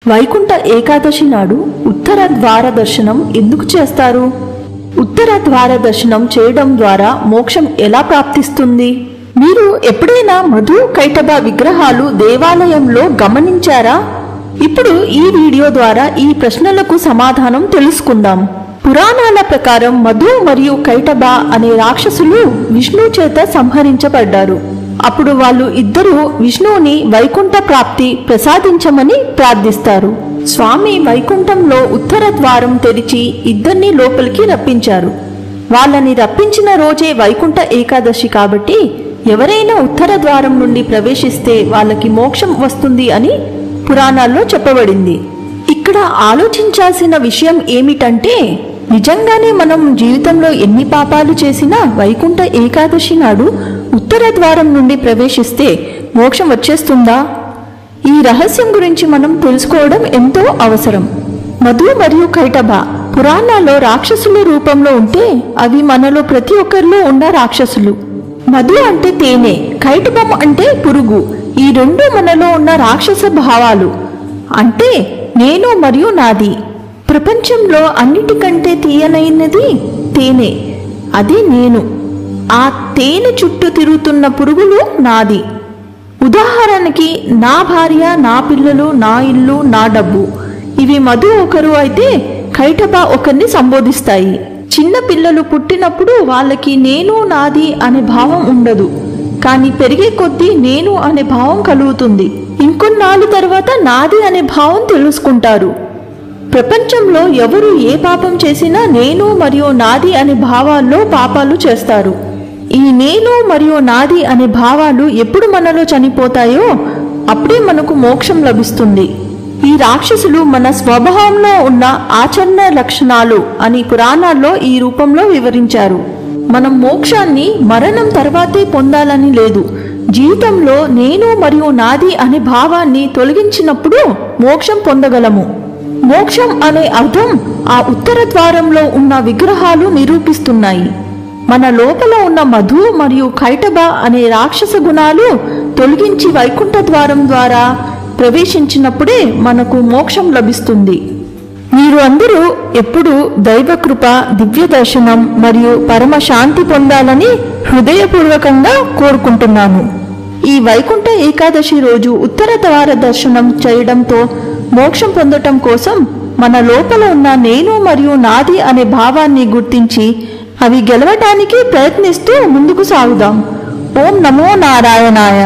వైకుంఠ ఏకాదశి నాడు ఉత్తర ద్వార దర్శనం ఎందుకు చేస్తారు? ఉత్తర ద్వార దర్శనం చేయడం ద్వారా మోక్షం ఎలా ప్రాప్తిస్తుంది? మీరు ఎప్పుడైనా మధు కైటభ విగ్రహాలు దేవాలయంలో గమనించారా? ఇప్పుడు ఈ వీడియో ద్వారా ఈ ప్రశ్నలకు సమాధానం తెలుసుకుందాం. పురాణాల ప్రకారం మధు మరియు కైటభ అనే రాక్షసులు విష్ణు చేత సంహరించబడ్డారు. అప్పుడు వాళ్ళు ఇద్దరు విష్ణువుని వైకుంఠ ప్రాప్తి ప్రసాదించమని ప్రార్థిస్తారు. స్వామి వైకుంఠంలో ఉత్తర ద్వారం తెరిచి ఇద్దరిని లోపలికి రప్పించారు. వాళ్ళని రప్పించిన రోజే వైకుంఠ ఏకాదశి కాబట్టి ఎవరైనా ఉత్తర ద్వారం నుండి ప్రవేశిస్తే వాళ్ళకి మోక్షం వస్తుంది అని పురాణాల్లో చెప్పబడింది. ఇక్కడ ఆలోచించాల్సిన విషయం ఏమిటంటే, నిజంగానే మనం జీవితంలో ఎన్ని పాపాలు చేసినా వైకుంఠ ఏకాదశి నాడు ఉత్తర ద్వారం నుండి ప్రవేశిస్తే మోక్షం వచ్చేస్తుందా? ఈ రహస్యం గురించి మనం తెలుసుకోవడం ఎంతో అవసరం. మధు మరియు కైటభ పురాణాల్లో రాక్షసుల రూపంలో ఉంటే అవి మనలో ప్రతి ఒక్కరిలో ఉన్న రాక్షసులు. మధు అంటే తేనె, కైటభం అంటే పురుగు. ఈ రెండు మనలో ఉన్న రాక్షస భావాలు. అంటే నేను మరియు నాది. ప్రపంచంలో అన్నిటికంటే తీయనైనది తేనె, అది నేను. ఆ తేనె చుట్టూ తిరుగుతున్న పురుగులు నాది. ఉదాహరణకి నా భార్య, నా పిల్లలు, నా ఇల్లు, నా డబ్బు. ఇవి మధు ఒకరు అయితే కైటభ ఒకరిని సంబోధిస్తాయి. చిన్న పిల్లలు పుట్టినప్పుడు వాళ్ళకి నేను నాది అనే భావం ఉండదు, కానీ పెరిగే కొద్దీ నేను అనే భావం కలుగుతుంది. ఇంకొన్నాళ్ళ తర్వాత నాది అనే భావం తెలుసుకుంటారు. ప్రపంచంలో ఎవరు ఏ పాపం చేసినా నేను మరియు నాది అనే భావాల్లో పాపాలు చేస్తారు. ఈ నేను మరియు నాది అనే భావాలు ఎప్పుడు మనలో చనిపోతాయో అప్పుడే మనకు మోక్షం లభిస్తుంది. ఈ రాక్షసులు మన స్వభావంలో ఉన్న ఆచరణ లక్షణాలు అని పురాణాల్లో ఈ రూపంలో వివరించారు. మనం మోక్షాన్ని మరణం తర్వాతే పొందాలని లేదు. జీవితంలో నేను మరియు నాది అనే భావాన్ని తొలగించినప్పుడు మోక్షం పొందగలము. మోక్షం అనే అర్థం ఆ ఉత్తర ద్వారంలో ఉన్న విగ్రహాలు నిరూపిస్తున్నాయి. మన లోపల ఉన్న మధు మరియు కైటభ అనే రాక్షస గుణాలు తొలగించి వైకుంఠ ద్వారం ద్వారా ప్రవేశించినప్పుడే మనకు మోక్షం లభిస్తుంది. మీరు అందరూ ఎప్పుడూ దైవకృప, దివ్య దర్శనం మరియు పరమ శాంతి పొందాలని హృదయపూర్వకంగా కోరుకుంటున్నాను. ఈ వైకుంఠ ఏకాదశి రోజు ఉత్తర ద్వార దర్శనం చేయడంతో మోక్షం పొందటం కోసం మన లోపల ఉన్న నేను మరియు నాది అనే భావాన్ని గుర్తించి అవి గెలవటానికి ప్రయత్నిస్తూ ముందుకు సాగుదాం. ఓం నమో నారాయణాయ.